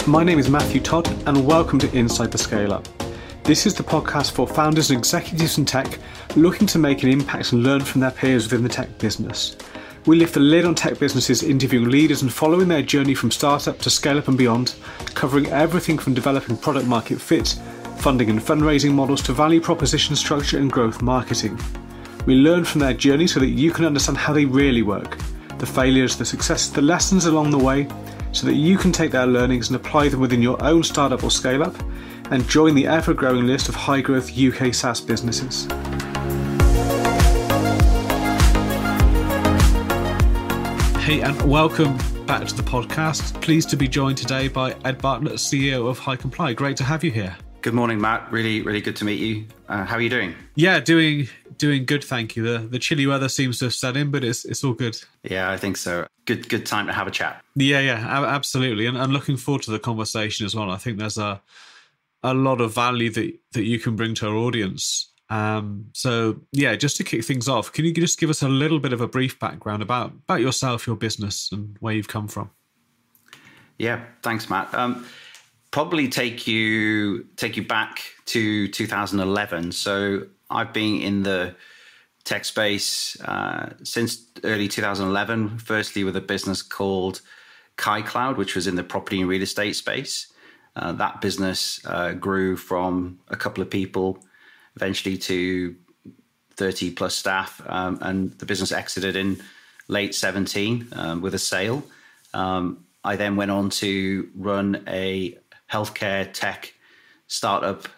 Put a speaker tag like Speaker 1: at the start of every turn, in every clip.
Speaker 1: My name is Matthew Todd and welcome to Inside the Scale Up. This is the podcast for founders and executives in tech looking to make an impact and learn from their peers within the tech business. We lift the lid on tech businesses, interviewing leaders and following their journey from startup to scale up and beyond, covering everything from developing product market fit, funding and fundraising models to value proposition structure and growth marketing. We learn from their journey so that you can understand how they really work, the failures, the successes, the lessons along the way, so that you can take their learnings and apply them within your own startup or scale up and join the ever-growing list of high-growth UK SaaS businesses. Hey, and welcome back to the podcast. Pleased to be joined today by Ed Bartlett, CEO of Hicomply. Great to have you here.
Speaker 2: Good morning, Matt. Really good to meet you. How are you doing?
Speaker 1: Yeah, doing good, thank you. The chilly weather seems to have set in, but it's all good.
Speaker 2: Yeah, I think so. Good time to have a chat.
Speaker 1: Yeah, absolutely. And looking forward to the conversation as well. I think there's a lot of value that you can bring to our audience. So yeah, just to kick things off, can you just give us a little bit of a brief background about yourself, your business, and where you've come from?
Speaker 2: Yeah, thanks, Matt. Probably take you back to 2011. So I've been in the tech space since early 2011. Firstly, with a business called Cloud, which was in the property and real estate space. That business grew from a couple of people eventually to 30 plus staff, and the business exited in late 17 with a sale. I then went on to run a healthcare tech startup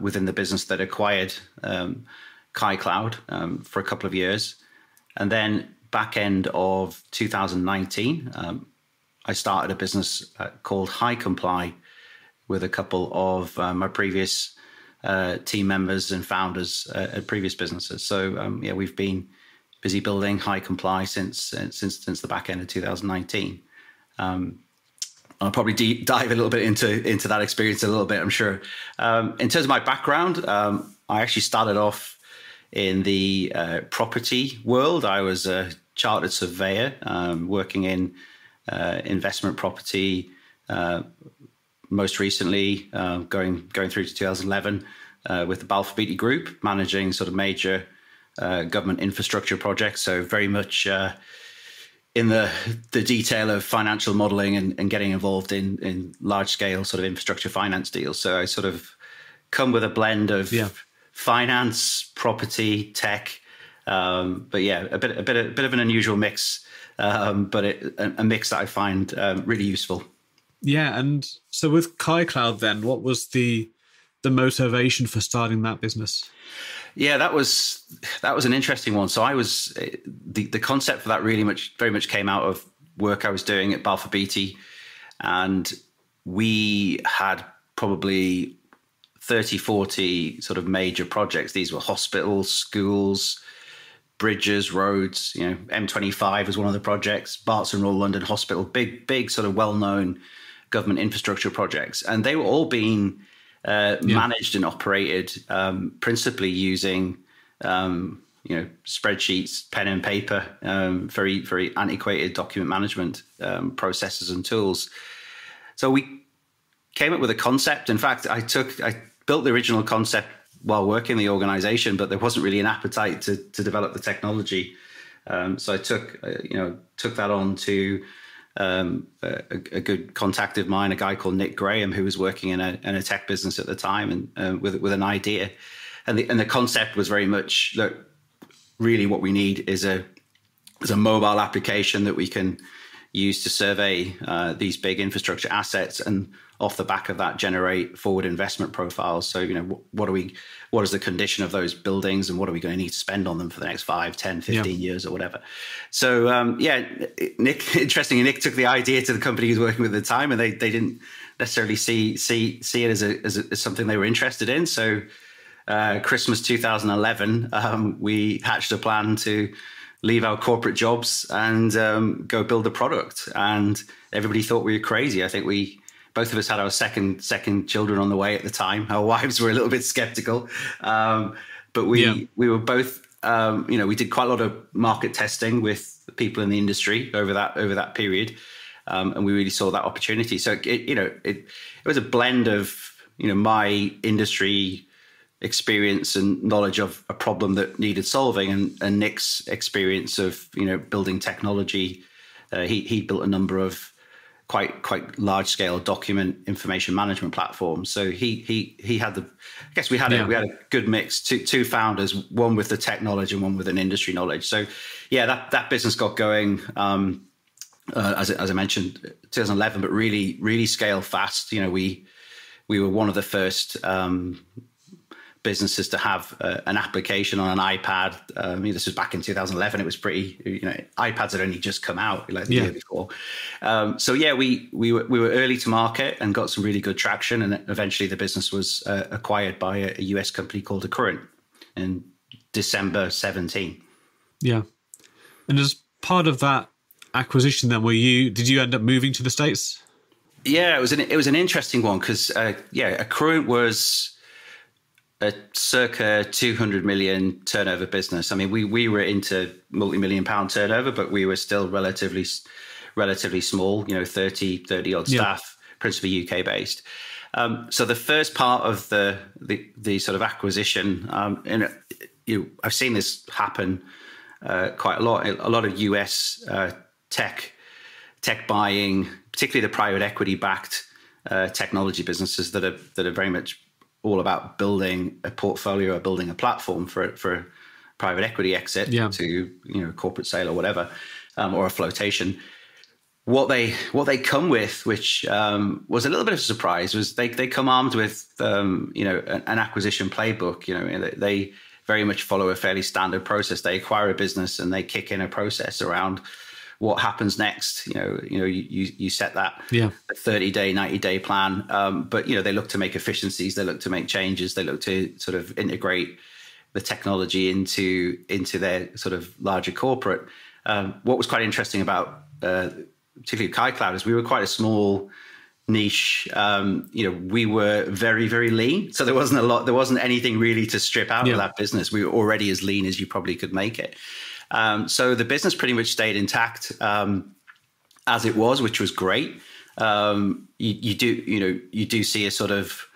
Speaker 2: within the business that acquired Cloud for a couple of years. And then back end of 2019, I started a business called Hicomply with a couple of my previous team members and founders at previous businesses. So we've been busy building Hicomply since the back end of 2019. I'll probably dive a little bit into that experience a little bit, I'm sure. In terms of my background, I actually started off in the property world. I was a chartered surveyor working in investment property. Most recently, going through to 2011 with the Balfour Beatty Group, managing sort of major government infrastructure projects. So very much in the detail of financial modeling and getting involved in large scale sort of infrastructure finance deals. So I sort of come with a blend of finance, property, tech, but yeah, a bit of an unusual mix, but a mix that I find really useful.
Speaker 1: Yeah, and so with Cloud, then, what was the motivation for starting that business?
Speaker 2: Yeah, that was an interesting one. So I was the concept for that very much came out of work I was doing at Balfour Beatty, and we had probably 30, 40 sort of major projects. These were hospitals, schools, bridges, roads. M25 was one of the projects. Barts and Royal London Hospital, big sort of well-known government infrastructure projects, and they were all being managed and operated principally using spreadsheets, pen and paper, very, very antiquated document management processes and tools. So we came up with a concept. In fact, I built the original concept while working in the organization, but there wasn't really an appetite to develop the technology. So I took that on to a good contact of mine, a guy called Nick Graham, who was working in a tech business at the time, and with an idea, and the concept was very much, look, really what we need is a mobile application that we can use to survey these big infrastructure assets, and off the back of that generate forward investment profiles. So what is the condition of those buildings, and what are we going to need to spend on them for the next 5, 10, 15 years or whatever. So Nick took the idea to the company he was working with at the time, and they didn't necessarily see it as something they were interested in. So Christmas 2011, we hatched a plan to leave our corporate jobs and go build a product. And everybody thought we were crazy. I think both of us had our second children on the way at the time. Our wives were a little bit skeptical, but we were both, we did quite a lot of market testing with people in the industry over that period. and we really saw that opportunity. So it was a blend of my industry experience and knowledge of a problem that needed solving, and Nick's experience of building technology. He built a number of quite large scale document information management platforms. So he had I guess we had a good mix, two founders, one with the technology and one with an industry knowledge. So that business got going as I mentioned 2011, but really scaled fast. We were one of the first businesses to have an application on an iPad. This was back in 2011. It was pretty, iPads had only just come out like the year before. We were early to market and got some really good traction. And eventually the business was acquired by a US company called Accurate in December 17.
Speaker 1: Yeah. And as part of that acquisition then, did you end up moving to the States?
Speaker 2: Yeah, it was an interesting one because Accruent was a circa 200 million turnover business. I mean, we were into multi-million pound turnover, but we were still relatively small, 30 odd staff, principally UK based. So the first part of the sort of acquisition, I've seen this happen quite a lot. A lot of US tech buying, particularly the private equity backed technology businesses that are very much all about building a portfolio or building a platform for a private equity exit to corporate sale or whatever, or a flotation. What they come with, which was a little bit of a surprise, was they come armed with an acquisition playbook. They very much follow a fairly standard process. They acquire a business and they kick in a process around what happens next. You set that 30-day, 90-day plan, but they look to make efficiencies, they look to make changes, they look to sort of integrate the technology into their sort of larger corporate. What was quite interesting about particularly KaiCloud is we were quite a small niche. We were very, very lean, so there wasn't anything really to strip out of that business. We were already as lean as you probably could make it. So the business pretty much stayed intact as it was, which was great. You do see a sort of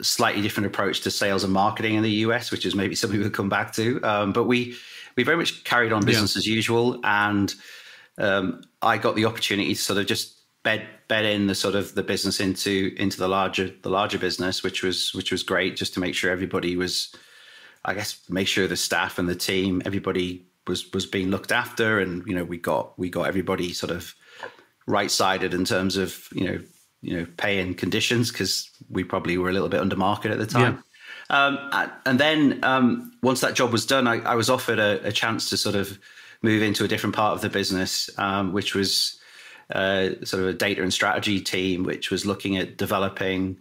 Speaker 2: slightly different approach to sales and marketing in the US, which is maybe something we'll come back to. But we very much carried on business as usual, and I got the opportunity to sort of just bed in the business into the larger business, which was great, just to make sure everybody was. I guess make sure the staff and the team, everybody was being looked after, and we got everybody sort of right-sided in terms of pay and conditions, because we probably were a little bit under market at the time. And then once that job was done, I was offered a chance to sort of move into a different part of the business, which was sort of a data and strategy team, which was looking at developing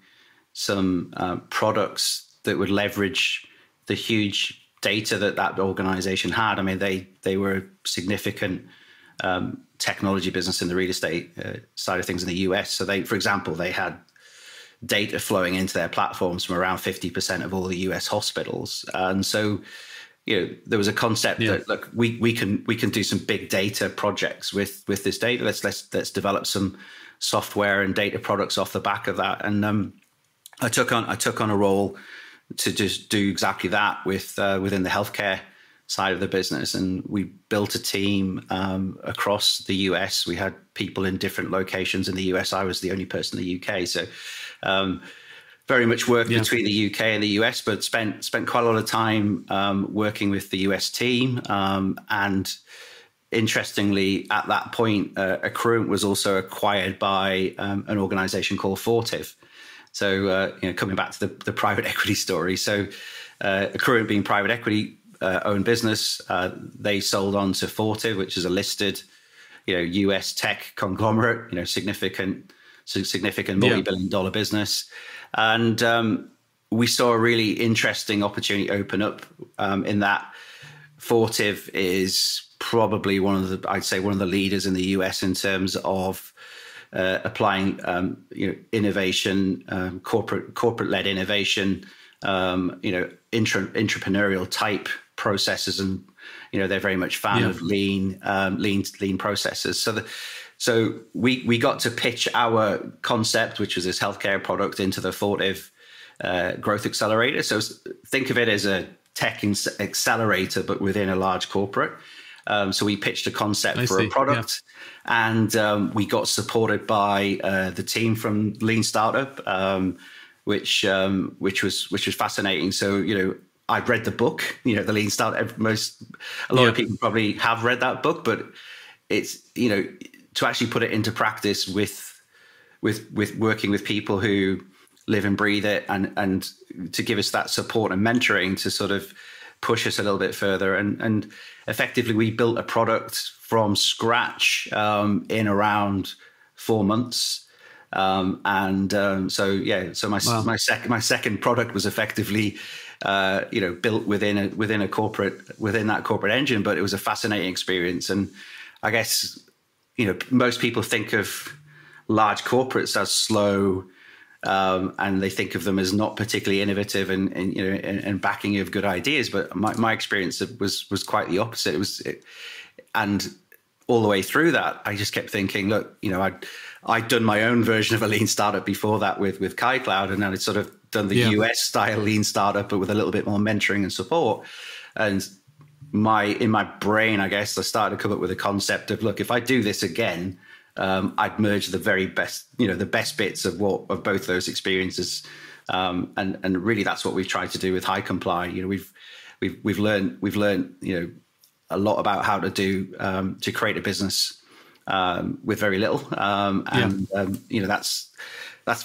Speaker 2: some products that would leverage the huge data that organization had. I mean, they were a significant technology business in the real estate side of things in the US. So for example, they had data flowing into their platforms from around 50% of all the US hospitals. And so, there was a concept that, look, we can do some big data projects with this data. Let's develop some software and data products off the back of that. And I took on a role to just do exactly that within the healthcare side of the business. And we built a team across the US. We had people in different locations in the US. I was the only person in the UK. So very much worked between the UK and the US, but spent quite a lot of time working with the US team. And interestingly, at that point, Accruent was also acquired by an organization called Fortive. So, coming back to the private equity story. So, Accruent being private equity owned business, they sold on to Fortive, which is a listed, US tech conglomerate, significant multi-billion-dollar business. And we saw a really interesting opportunity open up in that Fortive is probably one of the leaders in the US in terms of applying, innovation, corporate-led innovation, entrepreneurial type processes, and they're very much fan of lean processes. So So we got to pitch our concept, which was this healthcare product, into the Fortive growth accelerator. So think of it as a tech accelerator, but within a large corporate. So we pitched a concept for a product, and we got supported by the team from Lean Startup, which was fascinating. So I'd read the book, the Lean Startup. A lot of people probably have read that book, but it's to actually put it into practice with working with people who live and breathe it, and to give us that support and mentoring to sort of push us a little bit further. And effectively, we built a product from scratch in around 4 months. So my second product was effectively built within that corporate engine, but it was a fascinating experience. And I guess most people think of large corporates as slow, and they think of them as not particularly innovative and backing of good ideas. But my experience was quite the opposite. And all the way through that, I just kept thinking, look, I'd done my own version of a lean startup before that with KaiCloud, and then I'd sort of done the US style lean startup, but with a little bit more mentoring and support. And in my brain, I guess I started to come up with a concept of, look, if I do this again, I'd merge the very best, the best bits of both those experiences, and really that's what we've tried to do with Hicomply. We've learned a lot about how to do to create a business with very little, that's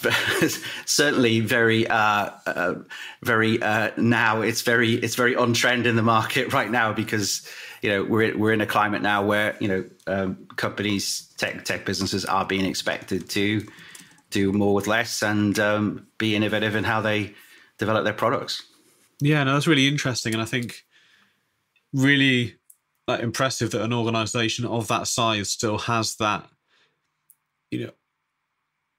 Speaker 2: certainly very now it's very on trend in the market right now, because we're in a climate now where companies, tech businesses are being expected to do more with less and be innovative in how they develop their products.
Speaker 1: Yeah, no, that's really interesting, and I think really impressive that an organization of that size still has that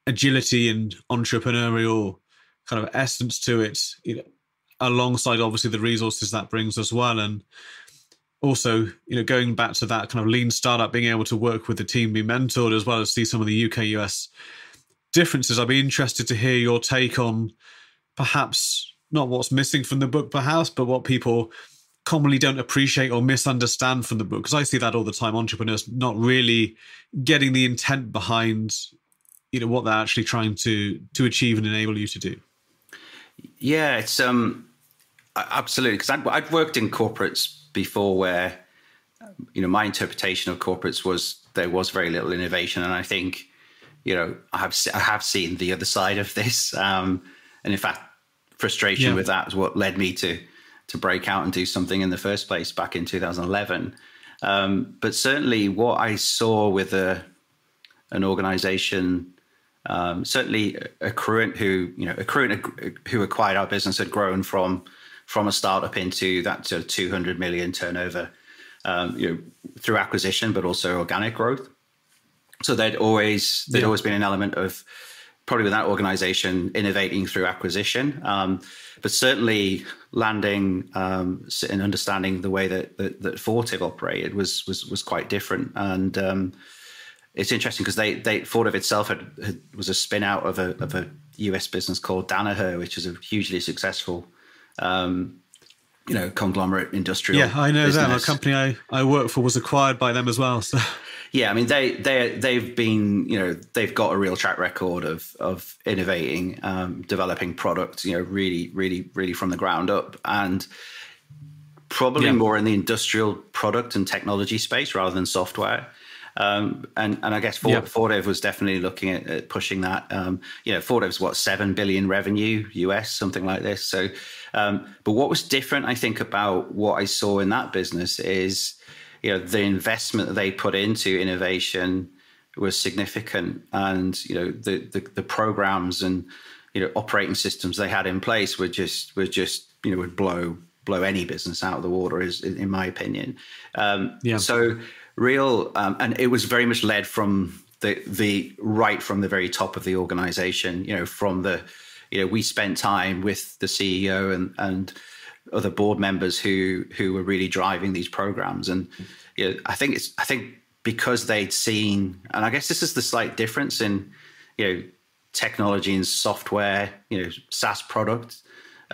Speaker 1: agility and entrepreneurial kind of essence to it, alongside obviously the resources that brings as well. And also, going back to that kind of lean startup, being able to work with the team, be mentored, as well as see some of the UK, US differences. I'd be interested to hear your take on perhaps not what's missing from the book, perhaps, but what people commonly don't appreciate or misunderstand from the book. Because I see that all the time, entrepreneurs not really getting the intent behind what they're actually trying to achieve and enable you to do.
Speaker 2: Yeah, it's absolutely, because I'd worked in corporates before where my interpretation of corporates was there was very little innovation, and I think I have seen the other side of this, and in fact frustration with that is what led me to break out and do something in the first place back in 2011. But certainly what I saw with an organization, certainly Accruent, who acquired our business, had grown from a startup into that sort of 200 million turnover, through acquisition, but also organic growth. So there'd always been an element of, probably with that organization, innovating through acquisition, but certainly landing and understanding the way that Fortive operated was quite different. And it's interesting because Fortive itself was a spin out of a US business called Danaher, which is a hugely successful conglomerate industrial.
Speaker 1: Yeah, I know
Speaker 2: business.
Speaker 1: them. A company I work for was acquired by them as well. So
Speaker 2: yeah, I mean they've been they've got a real track record of innovating, developing products really from the ground up, and probably more in the industrial product and technology space rather than software. And I guess Fortive was definitely looking at pushing that. Fortive's what, 7 billion revenue US, something like this. So, but what was different, I think, about what I saw in that business is, the investment that they put into innovation was significant, and the programs and operating systems they had in place would blow any business out of the water, in my opinion. So real, and it was very much led from the very top of the organization. We spent time with the CEO and other board members who were really driving these programs. And I think because they'd seen, and I guess this is the slight difference in, technology and software, SaaS product,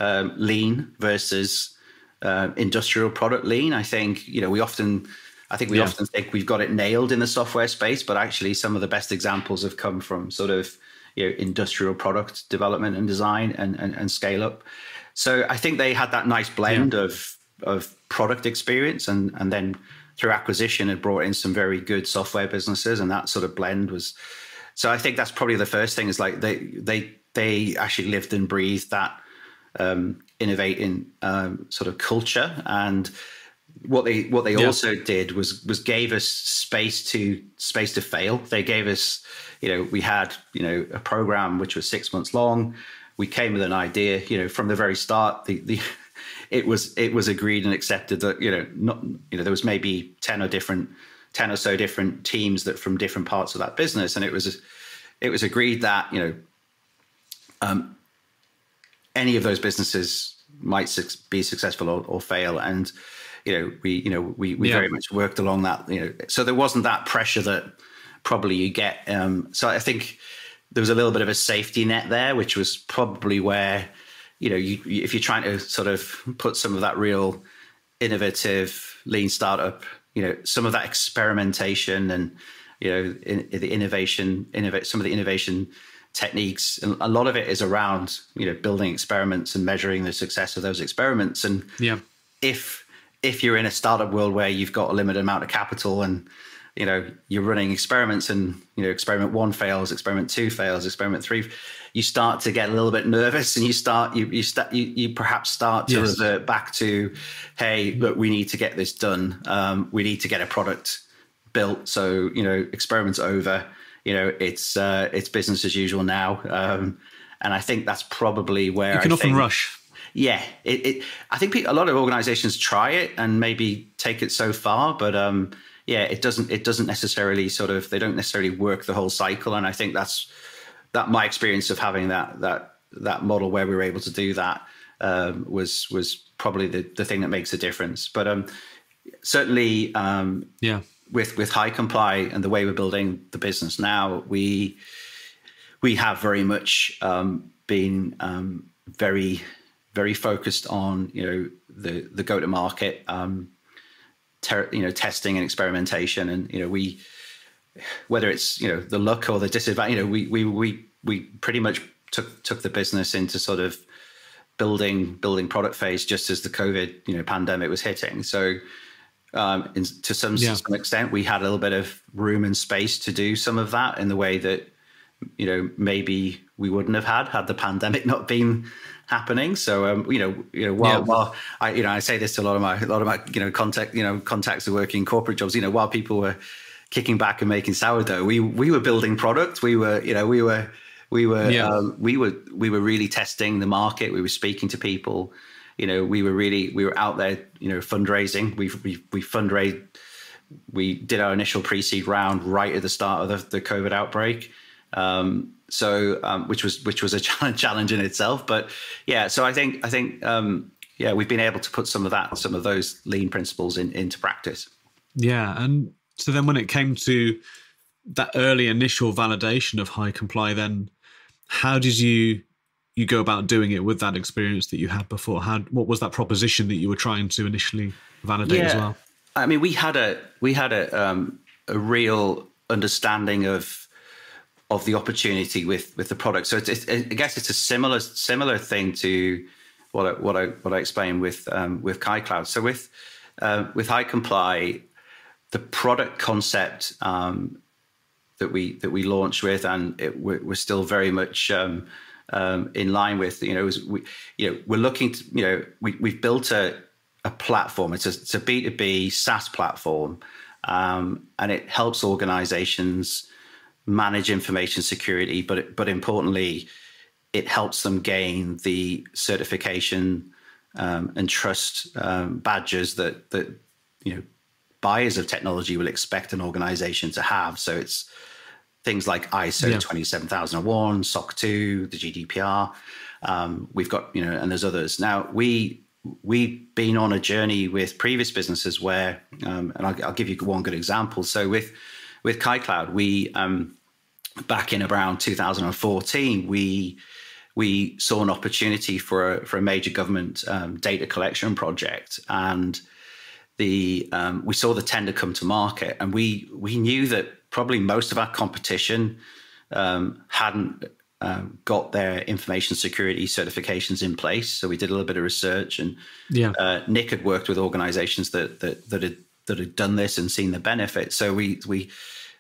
Speaker 2: lean versus industrial product lean. I think, we often think we've got it nailed in the software space, but actually some of the best examples have come from sort of, industrial product development and design and scale up. So I think they had that nice blend of product experience and then through acquisition had brought in some very good software businesses, and that sort of blend was. So I think that's probably the first thing, is like they actually lived and breathed that innovating sort of culture. And what they also did was gave us space to fail. They gave us, we had a program which was 6 months long. We came with an idea, from the very start. It was agreed and accepted that there was maybe 10 or so different teams that from different parts of that business, and it was agreed that any of those businesses might be successful or fail, and we very much worked along that. So there wasn't that pressure that probably you get. So I think there was a little bit of a safety net there, which was probably where. If you're trying to sort of put some of that real innovative lean startup, some of that experimentation and, the innovation, some of the innovation techniques, and a lot of it is around, building experiments and measuring the success of those experiments. And if you're in a startup world where you've got a limited amount of capital and, you're running experiments and, experiment 1 fails, experiment 2 fails, experiment 3, you start to get a little bit nervous, and you perhaps start to revert back to, hey, look, we need to get this done. We need to get a product built. So, experiment's over, it's business as usual now. And I think that's probably where
Speaker 1: you can often rush.
Speaker 2: Yeah. I think a lot of organizations try it and maybe take it so far, but, it doesn't necessarily they don't necessarily work the whole cycle. And I think that's my experience of having that model where we were able to do that was probably the thing that makes a difference. But certainly with Hicomply and the way we're building the business now, we have very much been very, very focused on the go-to-market. Testing and experimentation, and whether it's the luck or the disadvantage, we pretty much took the business into sort of building product phase just as the COVID pandemic was hitting. So to some extent, we had a little bit of room and space to do some of that in the way that maybe we wouldn't have had the pandemic not been happening. So while I say this to a lot of my contacts who work in corporate jobs, while people were kicking back and making sourdough, we were building product. We were really testing the market. We were speaking to people. We were out there fundraising. We fundraised. We did our initial pre-seed round right at the start of the COVID outbreak. Which was a challenge in itself, but so I think we've been able to put some of those lean principles into practice.
Speaker 1: And so then when it came to that early initial validation of Hicomply, then how did you go about doing it with that experience that you had before? What was that proposition that you were trying to initially validate as well?
Speaker 2: I mean, we had a real understanding of the opportunity with the product. So I guess it's a similar thing to what I explained with KaiCloud. So with Hicomply, the product concept that we launched with, and we're still very much in line with, we're looking to, we've built a platform. It's a B2B SaaS platform, and it helps organizations manage information security, but importantly, it helps them gain the certification and trust badges that buyers of technology will expect an organization to have. So it's things like ISO 27001, SOC 2, the GDPR. We've got and there's others. Now we we've been on a journey with previous businesses where, and I'll give you one good example. So with KaiCloud, we back in around 2014, we saw an opportunity for a major government data collection project, and we saw the tender come to market, and we knew that probably most of our competition hadn't got their information security certifications in place. So we did a little bit of research, and Nick had worked with organizations that had done this and seen the benefit. So we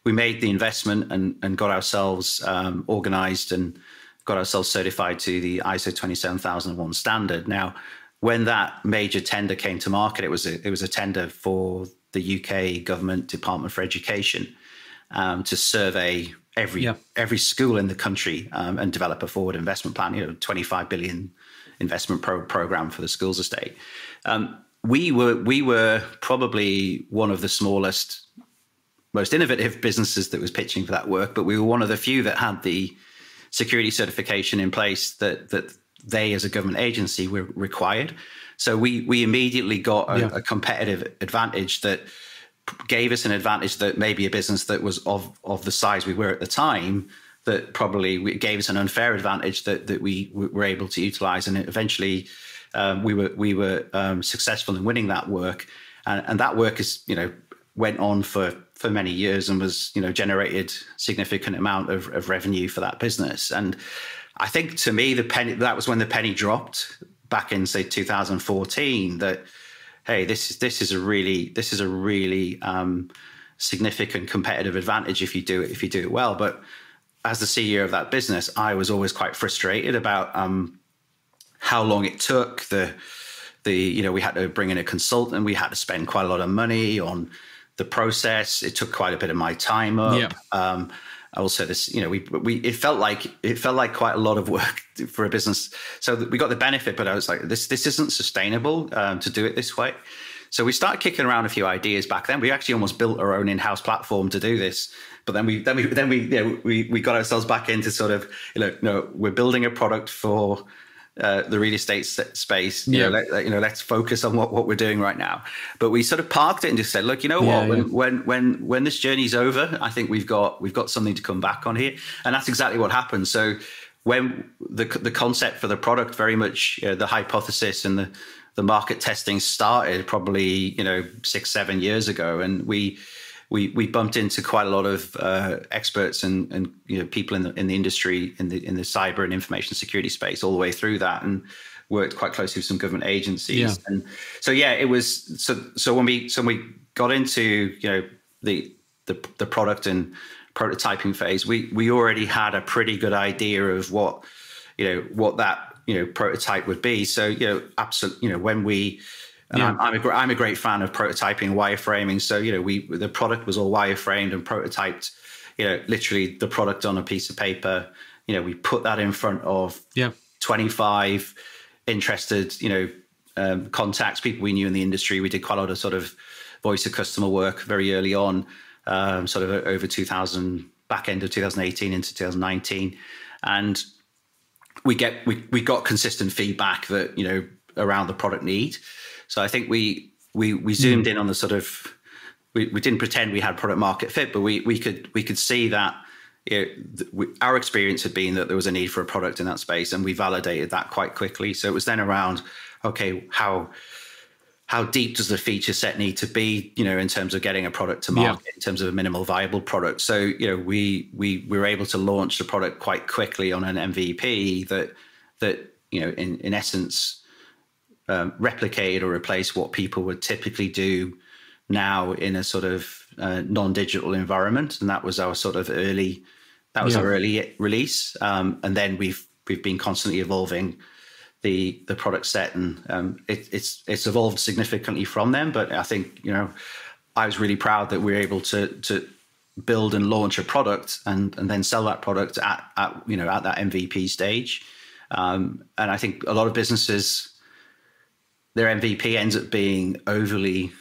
Speaker 2: made the investment and got ourselves organized and got ourselves certified to the ISO 27001 standard. Now, when that major tender came to market, it was a tender for the UK government Department for Education to survey every school in the country and develop a forward investment plan. 25 billion investment program for the schools estate. We were probably one of the smallest, most innovative businesses that was pitching for that work, but we were one of the few that had the security certification in place that they, as a government agency, were required. So we immediately got a competitive advantage that gave us an advantage that maybe a business that was of the size we were at the time, that probably gave us an unfair advantage that we were able to utilize. And eventually we were successful in winning that work. And that work is, went on for many years and was, generated significant amount of revenue for that business. And I think, to me, that was when the penny dropped back in, say, 2014, that, hey, this is a really significant competitive advantage if you do it well. But as the CEO of that business, I was always quite frustrated about how long it took. We had to bring in a consultant. We had to spend quite a lot of money on the process. It took quite a bit of my time up. Yeah. Also, it felt like quite a lot of work for a business. So we got the benefit, but I was like, this isn't sustainable to do it this way. So we started kicking around a few ideas back then. We actually almost built our own in-house platform to do this. But then we got ourselves back into sort of, we're building a product for the real estate space. Let's focus on what we're doing right now. But we sort of parked it and just said, look, when this journey's over, I think we've got something to come back on here. And that's exactly what happened. So when the concept for the product, very much the hypothesis and the market testing started probably 6-7 years ago, and we bumped into quite a lot of experts and people in the industry in the cyber and information security space all the way through that, and worked quite closely with some government agencies. Yeah. And so it was so when we got into the product and prototyping phase, we already had a pretty good idea of what that prototype would be. So absolutely, when we I'm a great fan of prototyping and wireframing. So the product was all wireframed and prototyped. Literally the product on a piece of paper. We put that in front of 25 interested contacts, people we knew in the industry. We did quite a lot of sort of voice of customer work very early on, sort of over back end of 2018 into 2019, and we got consistent feedback that around the product need. So I think we zoomed in on the sort of, we didn't pretend we had product market fit, but we could see that our experience had been that there was a need for a product in that space, and we validated that quite quickly. So it was then around, okay, how deep does the feature set need to be, in terms of getting a product to market, in terms of a minimal viable product. So we were able to launch the product quite quickly on an MVP that in essence replicate or replace what people would typically do now in a sort of non-digital environment. And that was our sort of early release. And then we've been constantly evolving the product set, and it's evolved significantly from them. But I think, I was really proud that we were able to build and launch a product and then sell that product at that MVP stage. And I think a lot of businesses, their MVP ends up being overly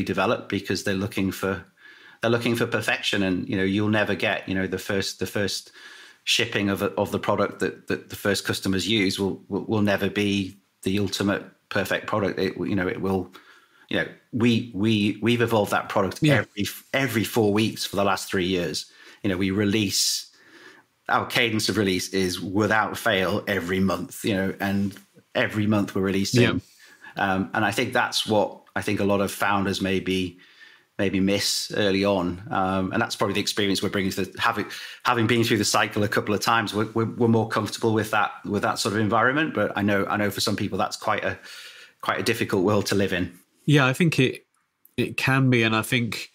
Speaker 2: developed because they're looking for perfection, and you'll never get the first shipping of the product that the first customers use will never be the ultimate perfect product. It will. We've evolved that product every 4 weeks for the last 3 years. We release, our cadence of release is without fail every month. And every month we're releasing. And I think that's what I think a lot of founders maybe miss early on. And that's probably the experience we're bringing to having been through the cycle a couple of times. We're more comfortable with that sort of environment. But I know for some people that's quite a difficult world to live in.
Speaker 1: Yeah, I think it can be, and I think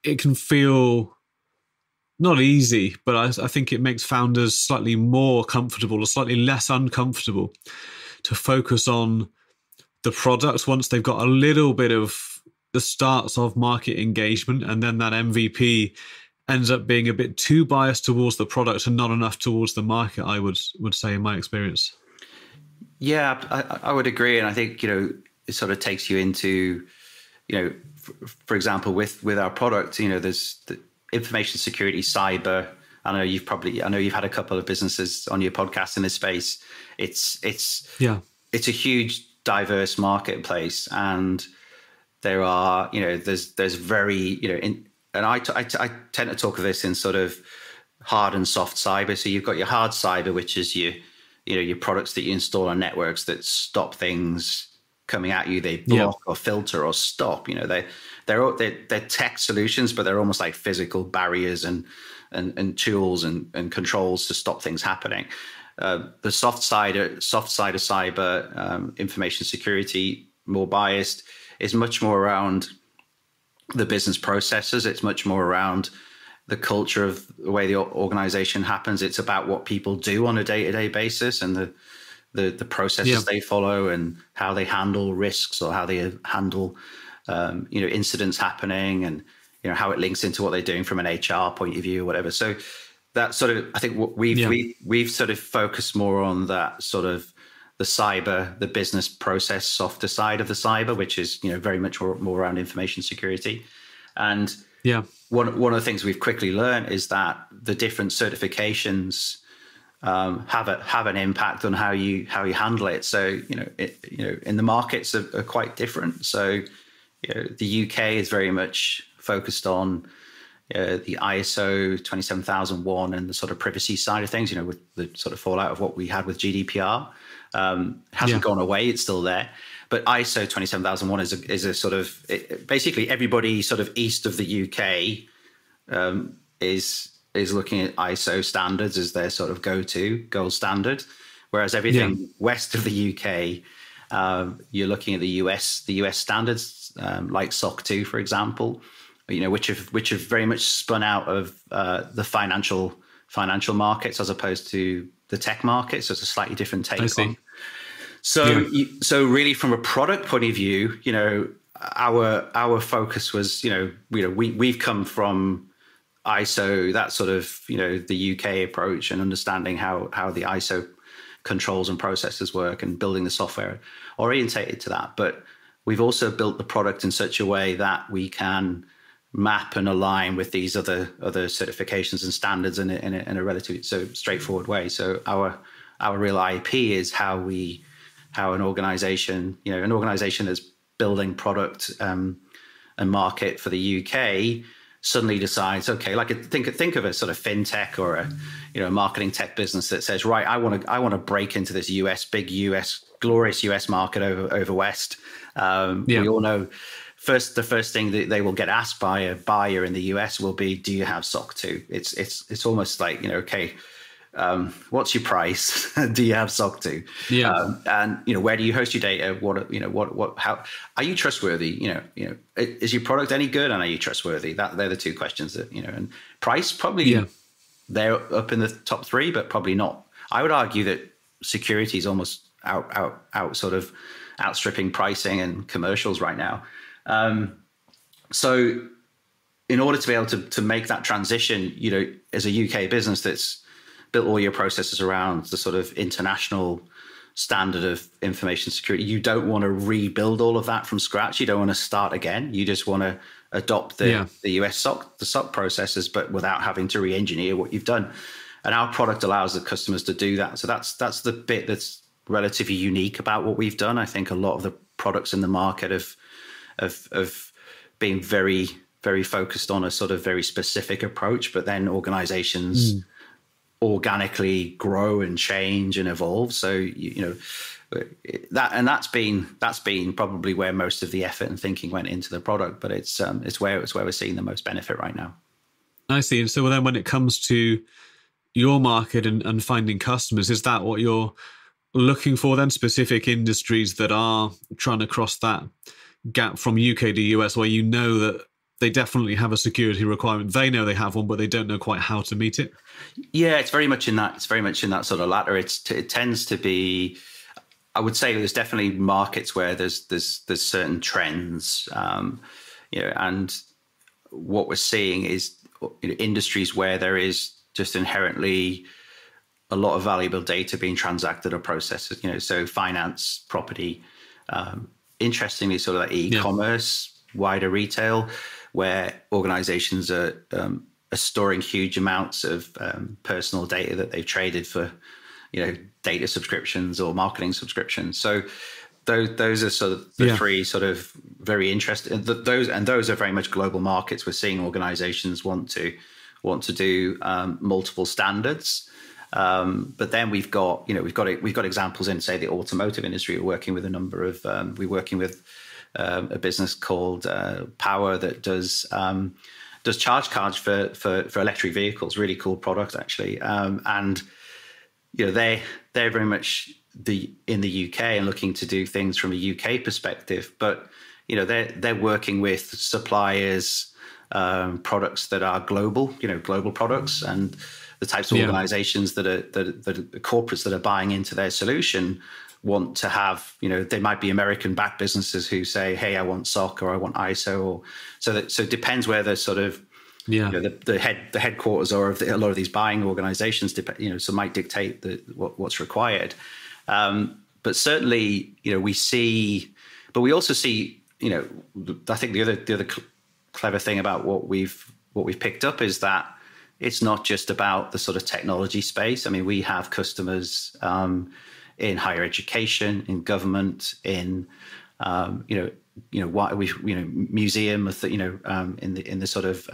Speaker 1: it can feel not easy, but I think it makes founders slightly more comfortable or slightly less uncomfortable to focus on the product once they've got a little bit of the starts of market engagement, and then that MVP ends up being a bit too biased towards the product and not enough towards the market, I would say, in my experience.
Speaker 2: Yeah, I would agree. And I think, it sort of takes you into, for example, with our product, there's the information security, cyber. I know you've had a couple of businesses on your podcast in this space. It's a huge, diverse marketplace, and there are, there's very, and I tend to talk of this in sort of hard and soft cyber. So you've got your hard cyber, which is your products that you install on networks that stop things coming at you. They block or filter or stop. They're tech solutions, but they're almost like physical barriers and tools and controls to stop things happening. The soft side of cyber, information security, more biased, is much more around the business processes. It's much more around the culture of the way the organization happens. It's about what people do on a day-to-day basis and the processes they follow and how they handle risks or how they handle incidents happening, and how it links into what they're doing from an HR point of view or whatever. So that sort of, I think what we've sort of focused more on that sort of the cyber, the business process softer side of the cyber, which is very much more around information security. And one of the things we've quickly learned is that the different certifications have an impact on how you handle it. So in the markets are quite different. So the UK is very much focused on the ISO 27001 and the sort of privacy side of things. With the sort of fallout of what we had with GDPR, hasn't gone away; it's still there. But ISO 27001 is a sort of basically everybody sort of east of the UK is looking at ISO standards as their sort of go-to gold standard, whereas everything west of the UK, you're looking at the US standards like SOC 2, for example, which have very much spun out of the financial markets as opposed to the tech markets. So it's a slightly different take on. So really, from a product point of view, our focus was, we've come from ISO, that sort of, the UK approach, and understanding how the ISO controls and processes work and building the software orientated to that. But we've also built the product in such a way that we can map and align with these other certifications and standards in a relatively straightforward way. So our real IP is how an organization that's building product and market for the UK suddenly decides, okay, like think of a sort of fintech or a marketing tech business that says, right, I want to break into this glorious US market over West. We all know the first thing that they will get asked by a buyer in the US will be, do you have SOC 2? It's almost like, okay, what's your price? Do you have SOC 2? And where do you host your data? How are you trustworthy? Is your product any good, and are you trustworthy? They're the two questions that, and price probably they're up in the top three, but probably not. I would argue that security is almost out sort of outstripping pricing and commercials right now. So in order to be able to make that transition, as a UK business that's built all your processes around the sort of international standard of information security, you don't want to rebuild all of that from scratch. You don't want to start again. You just want to adopt the US SOC processes, but without having to re-engineer what you've done. And our product allows the customers to do that. So that's the bit that's relatively unique about what we've done. I think a lot of the products in the market have been very, very focused on a sort of very specific approach, but then organizations organically grow and change and evolve. So, that's been probably where most of the effort and thinking went into the product, but it's where we're seeing the most benefit right now.
Speaker 1: I see. And so then when it comes to your market and finding customers, is that what you're looking for then? Specific industries that are trying to cross that gap from UK to US, where you know that they definitely have a security requirement. They know they have one, but they don't know quite how to meet it.
Speaker 2: Yeah, it's very much in that sort of latter. It tends to be, I would say there's definitely markets where there's certain trends, and what we're seeing is industries where there is just inherently a lot of valuable data being transacted or processed. So finance, property, interestingly, sort of like e-commerce, wider retail, where organizations are storing huge amounts of personal data that they've traded for, data subscriptions or marketing subscriptions. So those are sort of the three sort of very interesting. Those are very much global markets. We're seeing organizations want to do multiple standards. But then we've got examples in, say, the automotive industry. We're working with a business called Power that does charge cards for electric vehicles. Really cool product, actually. And they're very much in the UK and looking to do things from a UK perspective. But they're working with suppliers, products that are global, global products, and the types of organizations that are corporates that are buying into their solution want to have, they might be American-backed businesses who say, "Hey, I want SOC or I want ISO," so it depends where the sort of the headquarters are of a lot of these buying organizations. So might dictate what's required. But certainly, we also see, I think the other clever thing about what we've picked up is that it's not just about the sort of technology space. I mean, we have customers in higher education, in government, in museum, in the sort of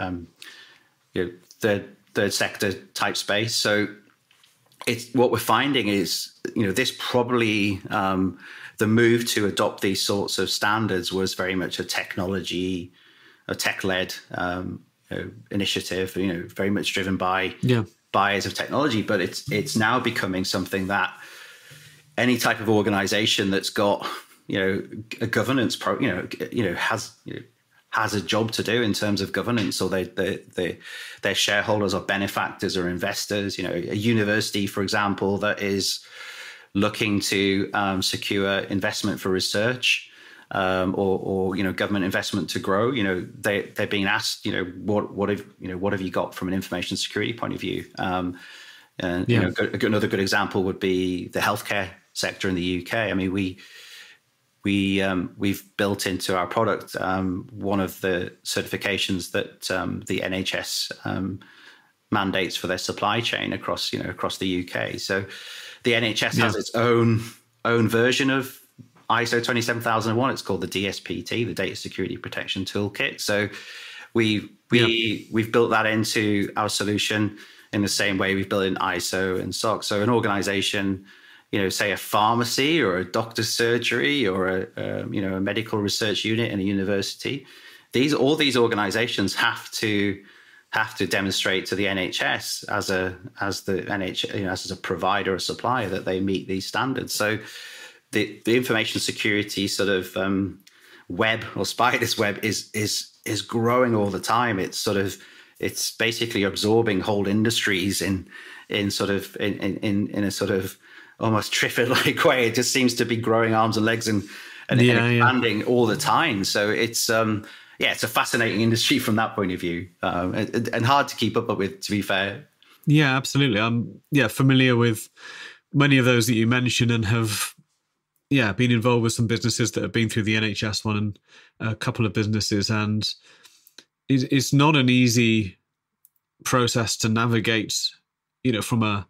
Speaker 2: third sector type space. So it's what we're finding is this probably the move to adopt these sorts of standards was very much a tech-led initiative, very much driven by buyers of technology. But it's now becoming something that any type of organization that's got a governance has a job to do in terms of governance, or their shareholders or benefactors or investors. A university, for example, that is looking to secure investment for research. Or government investment to grow. They're being asked, what have you got from an information security point of view? Another good example would be the healthcare sector in the UK. I mean, we've built into our product one of the certifications that the NHS mandates for their supply chain across the UK. So the NHS has its own version of ISO 27001. It's called the DSPT, the Data Security Protection Toolkit. So we've built that into our solution in the same way we've built in ISO and SOC. So an organization, say a pharmacy or a doctor's surgery or a medical research unit in a university, all these organizations have to demonstrate to the NHS as a provider or supplier that they meet these standards. So the information security sort of web or spider's web is growing all the time. It's basically absorbing whole industries in a sort of almost Triffid-like way. It just seems to be growing arms and legs and expanding all the time. So it's a fascinating industry from that point of view, and hard to keep up with, to be fair.
Speaker 1: Yeah, absolutely. I'm familiar with many of those that you mentioned and have been involved with some businesses that have been through the NHS one and a couple of businesses, and it's not an easy process to navigate, from a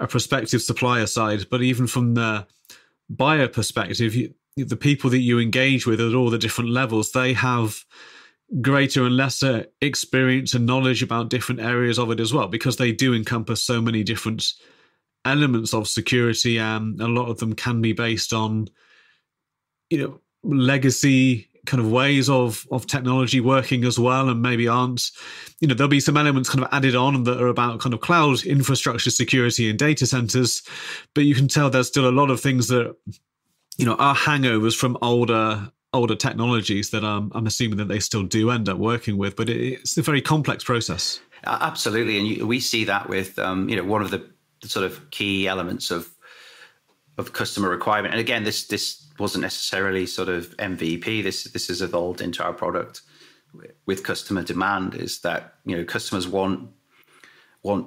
Speaker 1: prospective supplier side, but even from the buyer perspective, the people that you engage with at all the different levels, they have greater and lesser experience and knowledge about different areas of it as well, because they do encompass so many different elements of security, and a lot of them can be based on, legacy kind of ways of technology working as well, and maybe aren't, there'll be some elements kind of added on that are about kind of cloud infrastructure security and data centers, but you can tell there's still a lot of things that, are hangovers from older technologies that I'm assuming that they still do end up working with, but it's a very complex process.
Speaker 2: Absolutely. And we see that with, one of the sort of key elements of customer requirement. And again, this wasn't necessarily sort of MVP. This has evolved into our product with customer demand, is that, customers want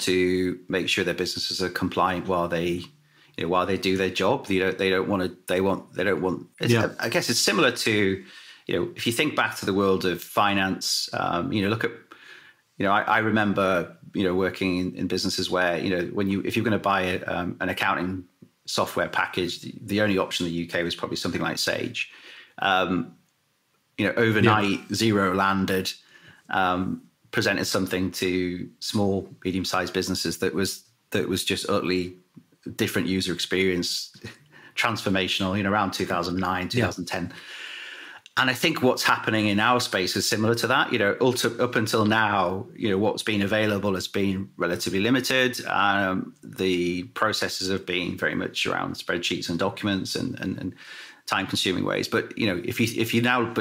Speaker 2: to make sure their businesses are compliant while they do their job. They don't want.
Speaker 1: Yeah.
Speaker 2: I guess it's similar to, if you think back to the world of finance, look at, I remember, working in businesses where, if you're going to buy an accounting software package, the only option in the UK was probably something like Sage. Overnight, Xero landed, presented something to small, medium-sized businesses that was just utterly different user experience, transformational, around 2009, 2010. And I think what's happening in our space is similar to that. Up until now, what's been available has been relatively limited. The processes have been very much around spreadsheets and documents and time-consuming ways. But if you now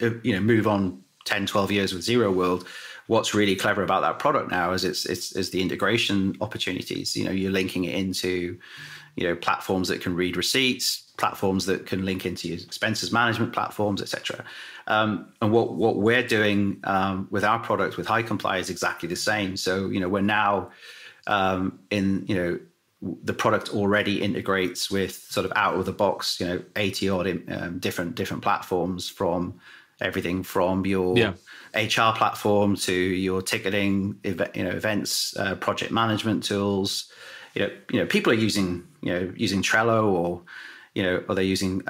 Speaker 2: move on 10, 12 years with Zero World, what's really clever about that product now is it's the integration opportunities. You're linking it into platforms that can read receipts, platforms that can link into your expenses management platforms, etc. And what we're doing with our product with Hicomply is exactly the same. So we're now the product already integrates with sort of out of the box 80 odd different platforms, from everything from your HR platform to your ticketing, events, project management tools. People are using Trello or they're using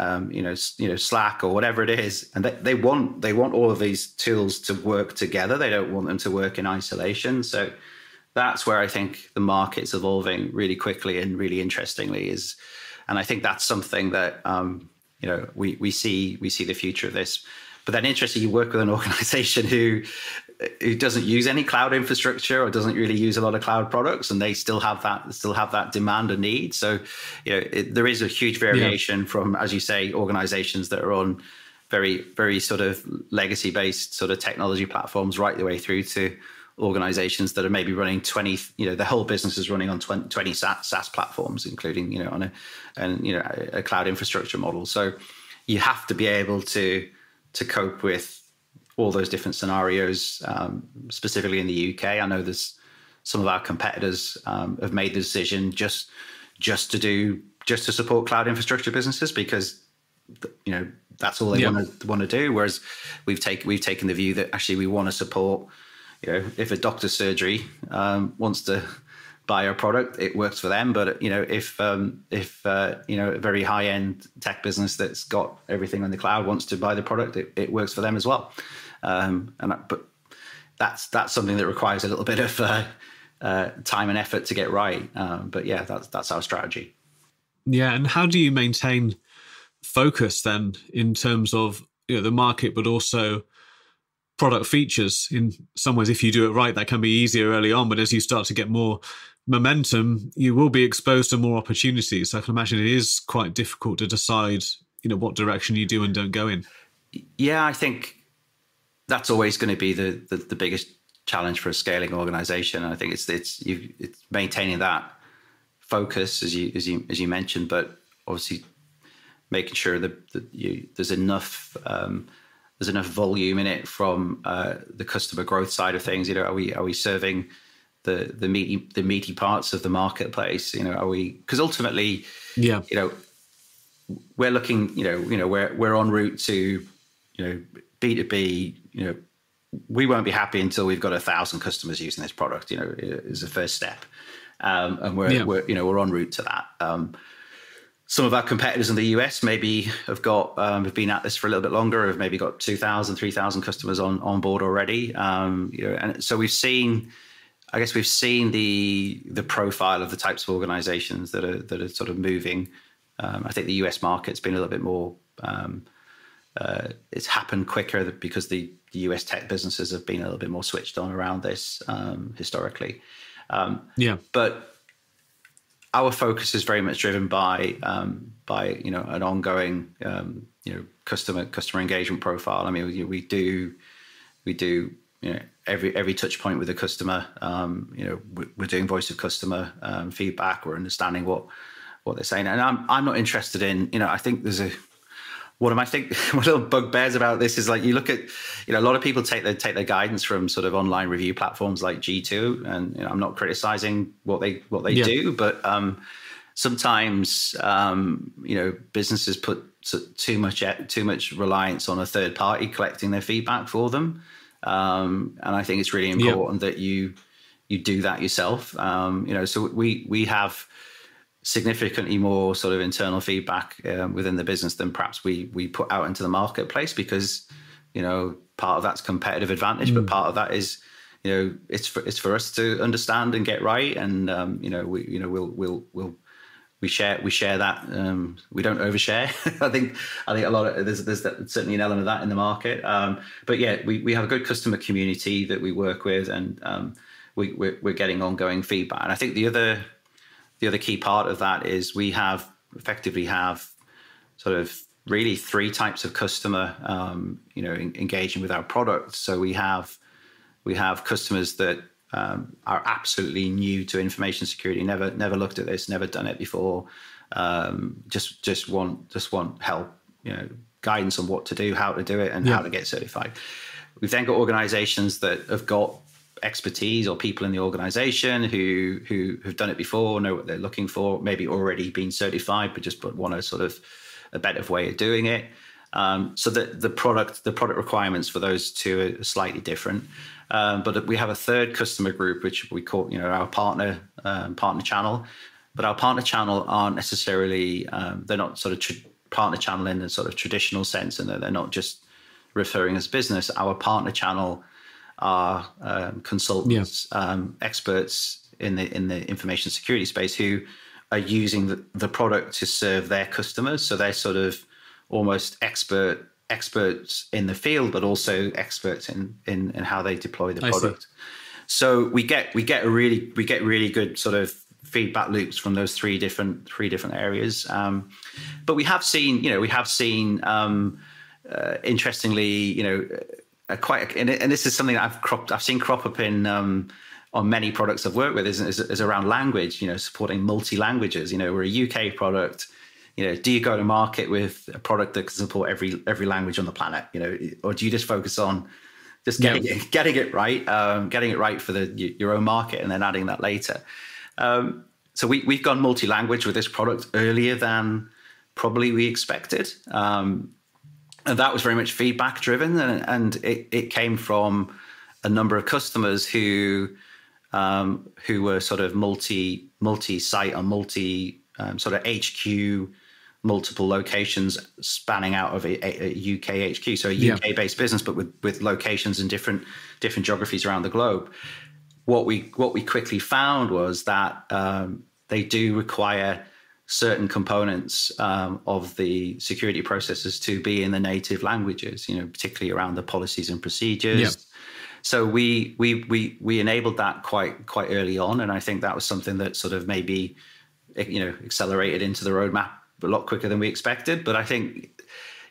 Speaker 2: Slack or whatever it is, and they want all of these tools to work together. They don't want them to work in isolation. So that's where I think the market's evolving really quickly and really interestingly and I think that's something that we see the future of this. But then interesting, you work with an organization who doesn't use any cloud infrastructure or doesn't really use a lot of cloud products, and they still have that demand and need. So, there is a huge variation from, as you say, organizations that are on very, very sort of legacy-based sort of technology platforms, right the way through to organizations that are maybe running 20, the whole business is running on 20 SaaS platforms, including, on a cloud infrastructure model. So you have to be able to cope with all those different scenarios, specifically in the UK. I know there's some of our competitors have made the decision just to support cloud infrastructure businesses because that's all they want to do. Whereas we've taken the view that actually we want to support. If a doctor's surgery wants to buy our product, it works for them. But if a very high end tech business that's got everything on the cloud wants to buy the product, it works for them as well. But that's something that requires a little bit of time and effort to get right. But yeah, that's our strategy.
Speaker 1: Yeah, and how do you maintain focus then in terms of the market, but also product features? In some ways, if you do it right, that can be easier early on, but as you start to get more momentum, you will be exposed to more opportunities. So I can imagine it is quite difficult to decide, what direction you do and don't go in.
Speaker 2: Yeah, I think that's always going to be the biggest challenge for a scaling organization. And I think it's maintaining that focus, as you mentioned, but obviously making sure that there's enough volume in it from the customer growth side of things. Are we serving the meaty parts of the marketplace? Are we, because ultimately, we're looking, we're en route to, B2B. We won't be happy until we've got 1,000 customers using this product. Is the first step, and we're en route to that. some of our competitors in the US maybe have been at this for a little bit longer, have maybe got 2,000, 3,000 customers on board already. And so we've seen the profile of the types of organizations that are sort of moving. I think the US market's been a little bit more, it's happened quicker because the US tech businesses have been a little bit more switched on around this historically. But our focus is very much driven by an ongoing customer engagement profile. I mean, we do every touch point with the customer. We're doing voice of customer feedback. We're understanding what they're saying, and I'm not interested in. I think there's one of my little bugbears about this is like you look at a lot of people take their guidance from sort of online review platforms like G2, and I'm not criticizing what they do, but sometimes businesses put too much reliance on a third party collecting their feedback for them, and I think it's really important that you do that yourself. So we have significantly more sort of internal feedback within the business than perhaps we put out into the marketplace, because part of that's competitive advantage, but part of that is it's for us to understand and get right, and we share that. We don't overshare. I think a lot of there's certainly an element of that in the market. But yeah, we have a good customer community that we work with, and we're getting ongoing feedback. And I think the other key part of that is we effectively have sort of really three types of customer, engaging with our product. So we have customers that are absolutely new to information security, never looked at this, never done it before, just want help, guidance on what to do, how to do it, and how to get certified. We've then got organizations that have got expertise, or people in the organization who have done it before, know what they're looking for, maybe already been certified, but just want a sort of a better way of doing it. So the product requirements for those two are slightly different. But we have a third customer group, which we call our partner channel. But our partner channel aren't necessarily they're not sort of partner channel in the sort of traditional sense, and they're not just referring as business. Our partner channel are consultants, experts in the information security space who are using the product to serve their customers. So they're sort of almost experts in the field, but also experts in how they deploy the product. So we get really good sort of feedback loops from those three different areas. But we have seen interestingly, and this is something that I've seen crop up in on many products I've worked with is around language, supporting multi-languages. We're a UK product. Do you go to market with a product that can support every language on the planet, or do you just focus on just getting it right for your own market and then adding that later? So we've gone multi-language with this product earlier than probably we expected. And that was very much feedback driven, and it came from a number of customers who were sort of multi-site or sort of HQ, multiple locations spanning out of a UK HQ, so a UK-based business, but with locations in different geographies around the globe. What we quickly found was that they do require certain components of the security processes to be in the native languages, particularly around the policies and procedures. Yeah. So we enabled that quite early on, and I think that was something that sort of maybe accelerated into the roadmap a lot quicker than we expected. But I think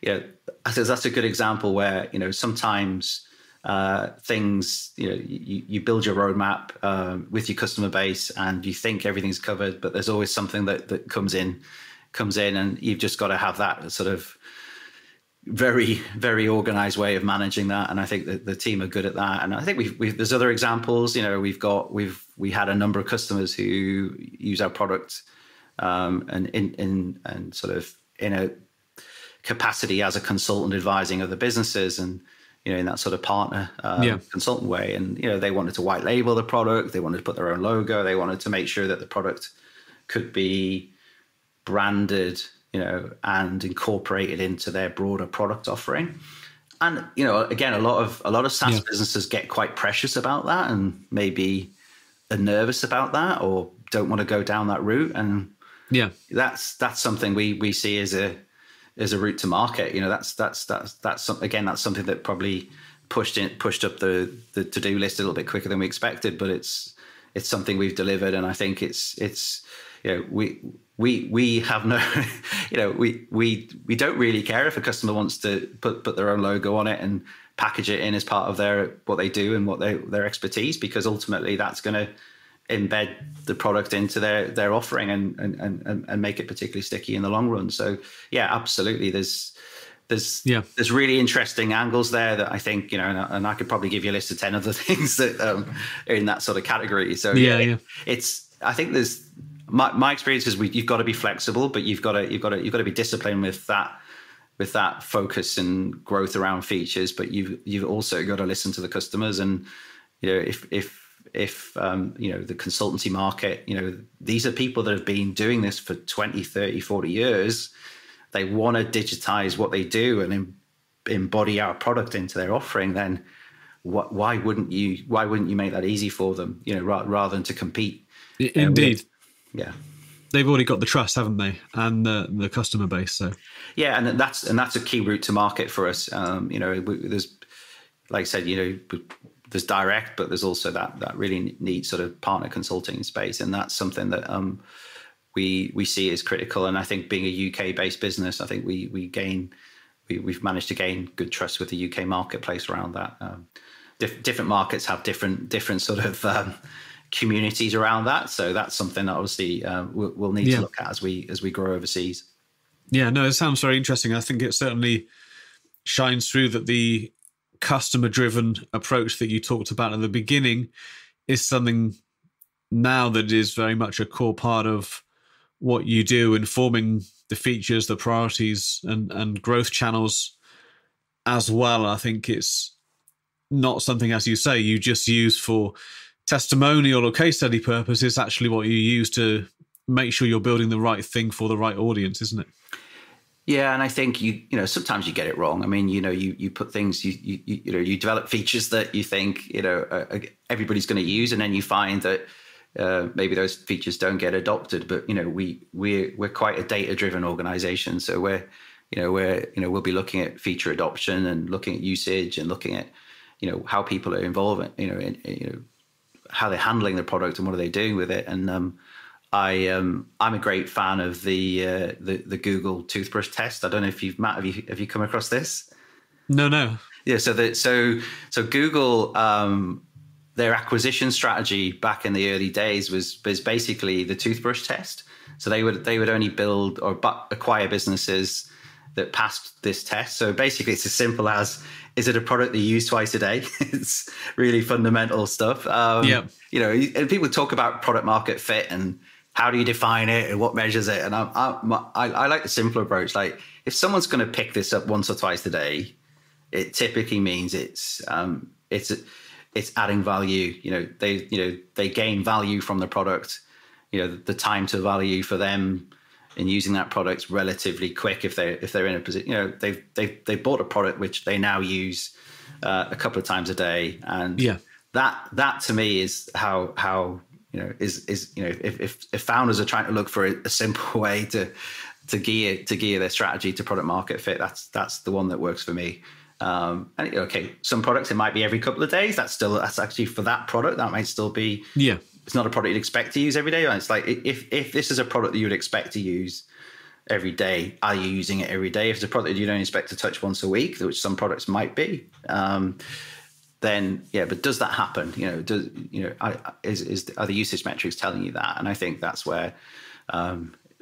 Speaker 2: that's a good example where sometimes things you build your roadmap with your customer base and you think everything's covered, but there's always something that comes in, and you've just got to have that sort of very, very organized way of managing that. And I think that the team are good at that. And I think there's other examples. We had a number of customers who use our product and sort of in a capacity as a consultant advising other businesses, and in that sort of partner consultant way. And they wanted to white label the product, they wanted to put their own logo, they wanted to make sure that the product could be branded, and incorporated into their broader product offering. And, again, a lot of SaaS businesses get quite precious about that and maybe are nervous about that or don't want to go down that route. And that's something we see as a route to market. That's something that probably pushed up the to-do list a little bit quicker than we expected, but it's something we've delivered. And I think it's we have no, we don't really care if a customer wants to put their own logo on it and package it in as part of what they do and their expertise, because ultimately that's going to embed the product into their offering and make it particularly sticky in the long run. So absolutely. There's really interesting angles there that I think, and I could probably give you a list of 10 other things that are in that sort of category. So I think there's, my experience is you've got to be flexible, but you've got to be disciplined with that focus and growth around features. But you've also got to listen to the customers. And if the consultancy market, these are people that have been doing this for 20, 30, 40 years. They want to digitize what they do and embody our product into their offering. Then why wouldn't you make that easy for them? Rather than to compete.
Speaker 3: Indeed.
Speaker 2: Yeah,
Speaker 3: they've already got the trust, haven't they, and the customer base. So
Speaker 2: and that's a key route to market for us. There's, like I said, there's direct, but there's also that really neat sort of partner consulting space, and that's something that we see as critical. And I think being a UK based business, I think we've managed to gain good trust with the UK marketplace around that. Different markets have different sort of communities around that. So that's something that obviously we'll need to look at as we grow overseas.
Speaker 3: Yeah, no, it sounds very interesting. I think it certainly shines through that the customer-driven approach that you talked about at the beginning is something now that is very much a core part of what you do, informing the features, the priorities, and growth channels as well. I think it's not something, as you say, you just use for testimonial or case study purpose. Is actually what you use to make sure you're building the right thing for the right audience, isn't it?
Speaker 2: Yeah, and I think sometimes you get it wrong. I mean, you put things, you develop features that you think everybody's going to use, and then you find that maybe those features don't get adopted. But we're quite a data-driven organization, so we'll be looking at feature adoption and looking at usage and looking at how people are involved, how they're handling the product and what are they doing with it. And I'm a great fan of the Google toothbrush test. I don't know if Matt, have you come across this?
Speaker 3: No.
Speaker 2: Yeah. So Google, their acquisition strategy back in the early days was basically the toothbrush test. So they would only build or acquire businesses that passed this test. So basically, it's as simple as, is it a product that you use twice a day? It's really fundamental stuff. And people talk about product market fit and how do you define it and what measures it. And I like the simpler approach. Like, if someone's going to pick this up once or twice a day, it typically means it's adding value. They gain value from the product. The time to value for them in using that product relatively quick if they're in a position. They've bought a product which they now use a couple of times a day, and that to me is how if founders are trying to look for a simple way to gear their strategy to product market fit, that's the one that works for me. And some products it might be every couple of days. That's actually for that product that might still be It's not a product you'd expect to use every day. It's like, if this is a product that you would expect to use every day, are you using it every day? If it's a product that you don't expect to touch once a week, which some products might be, then but does that happen? Are the usage metrics telling you that? And I think that's where a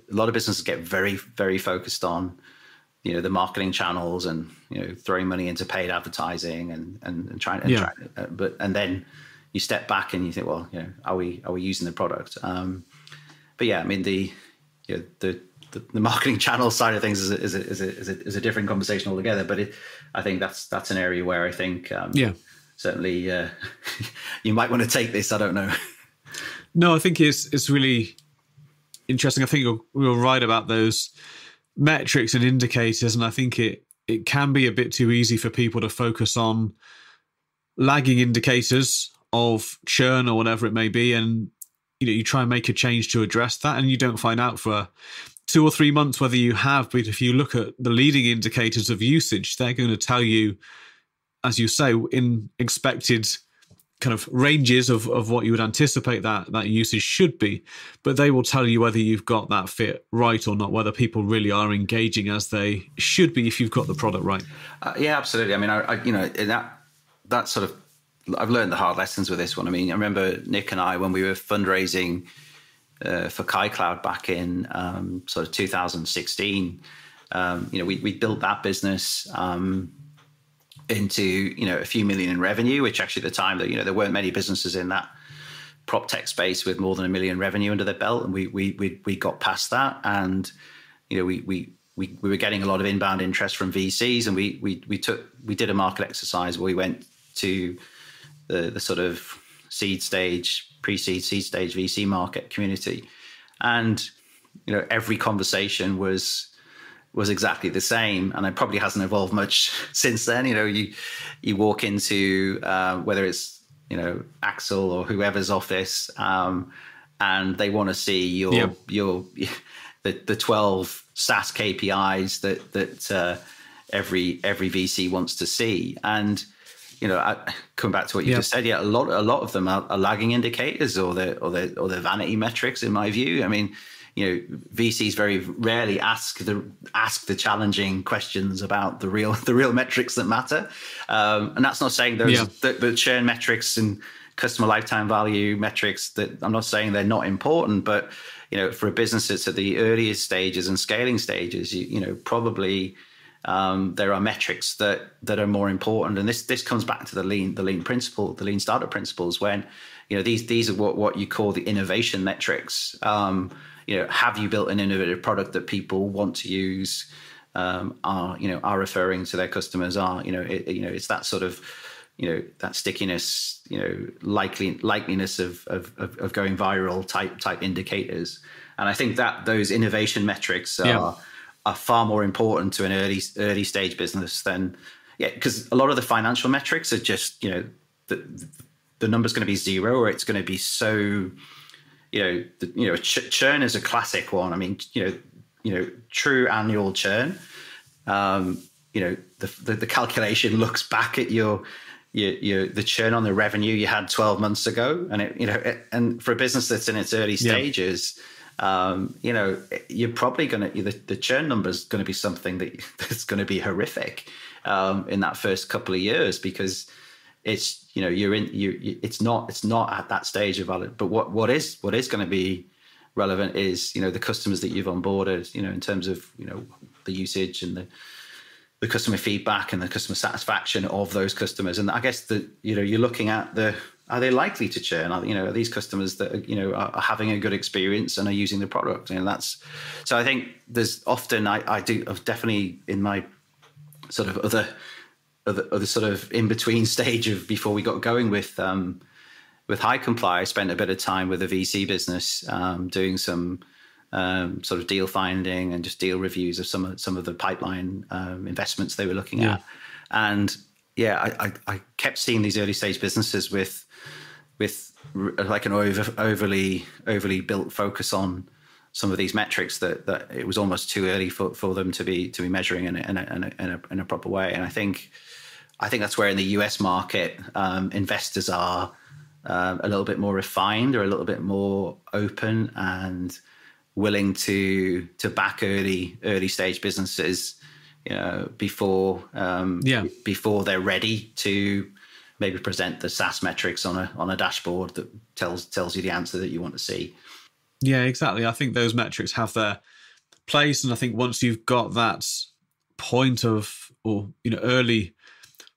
Speaker 2: lot of businesses get very, very focused on the marketing channels and throwing money into paid advertising and trying and then you step back and you think, well, are we using the product? But I mean, the marketing channel side of things is a different conversation altogether. But I think that's an area where I think certainly you might want to take this. I don't know.
Speaker 3: No, I think it's really interesting. I think you're right about those metrics and indicators, and I think it can be a bit too easy for people to focus on lagging indicators of churn or whatever it may be, and you try and make a change to address that, and you don't find out for 2 or 3 months whether you have. But if you look at the leading indicators of usage, they're going to tell you, as you say, in expected kind of ranges of what you would anticipate that usage should be, but they will tell you whether you've got that fit right or not, whether people really are engaging as they should be if you've got the product right.
Speaker 2: Yeah, absolutely. I mean, that sort of, I've learned the hard lessons with this one. I mean, I remember Nick and I, when we were fundraising for KaiCloud back in sort of 2016, we built that business into a few million in revenue, which actually at the time that there weren't many businesses in that prop tech space with more than $1 million revenue under their belt, and we got past that, and we were getting a lot of inbound interest from VCs, and we did a market exercise where we went to the sort of seed stage, pre-seed, seed stage VC market community, and every conversation was exactly the same, and it probably hasn't evolved much since then. You walk into whether it's Axel or whoever's office, and they want to see your the 12 SaaS KPIs that every VC wants to see. And I come back to what you just said. Yeah, a lot of them are lagging indicators or they're vanity metrics, in my view. I mean, VCs very rarely ask the challenging questions about the real metrics that matter. And that's not saying the churn metrics and customer lifetime value metrics, that I'm not saying they're not important, but for a business that's at the earliest stages and scaling stages, probably there are metrics that are more important. And this comes back to the lean principle, the lean startup principles, when these are what you call the innovation metrics. Have you built an innovative product that people want to use? Are referring to their customers? It's that sort of that stickiness, likeliness of going viral type indicators. And I think that those innovation metrics are far more important to an early stage business than because a lot of the financial metrics are just the number's going to be zero, or it's going to be so. Churn is a classic one. I mean, true annual churn. The calculation looks back at your the churn on the revenue you had 12 months ago, and and for a business that's in its early stages, you're probably going to the churn number is going to be something that's going to be horrific in that first couple of years, because it's it's not at that stage of valid. But what is going to be relevant is the customers that you've onboarded, in terms of the usage and the customer feedback and the customer satisfaction of those customers. And I guess that you're looking at are they likely to churn? Are these customers that are having a good experience and are using the product? And that's so. I think there's often I do definitely in my sort of other sort of in between stage of before we got going with Hicomply, I spent a bit of time with a VC business doing some sort of deal finding and just deal reviews of some of the pipeline investments they were looking at. And I kept seeing these early stage businesses with like an overly built focus on some of these metrics that it was almost too early for them to be measuring in a proper way. And I think that's where in the US market investors are a little bit more refined, or a little bit more open and willing to back early stage businesses before they're ready to maybe present the SaaS metrics on a dashboard that tells you the answer that you want to see.
Speaker 3: Yeah, exactly. I think those metrics have their place, and I think once you've got that point of early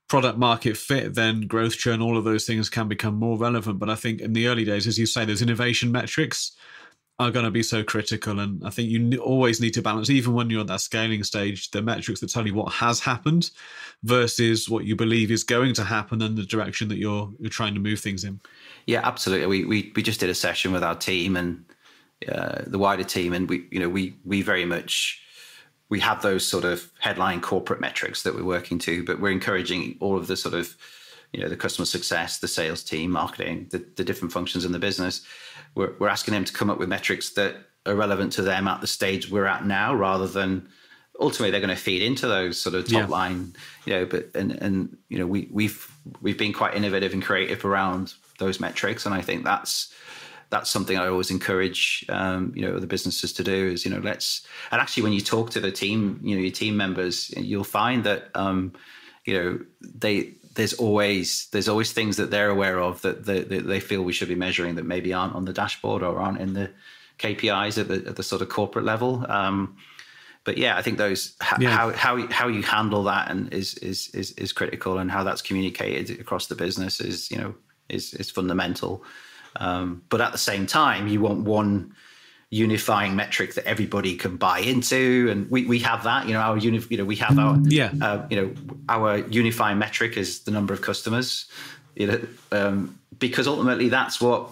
Speaker 3: product market fit, then growth churn, all of those things can become more relevant. But I think in the early days, as you say, those innovation metrics are going to be so critical. And I think you always need to balance, even when you're at that scaling stage, the metrics that tell you what has happened versus what you believe is going to happen and the direction that you're trying to move things in.
Speaker 2: Yeah, absolutely. We just did a session with our team, and the wider team, and we very much, we have those sort of headline corporate metrics that we're working to, but we're encouraging all of the sort of, the customer success, the sales team, marketing, the different functions in the business. We're asking them to come up with metrics that are relevant to them at the stage we're at now, rather than ultimately they're going to feed into those sort of top line, but we've been quite innovative and creative around those metrics. And I think that's something I always encourage, the businesses to do is, and actually when you talk to the team, your team members, you'll find that, there's always things that they're aware of that they feel we should be measuring that maybe aren't on the dashboard or aren't in the KPIs at the sort of corporate level. But yeah, I think those how you handle that and is critical, and how that's communicated across the business is fundamental. But at the same time, you want one unifying metric that everybody can buy into, and we have that. We have our unifying metric is the number of customers. Because ultimately that's what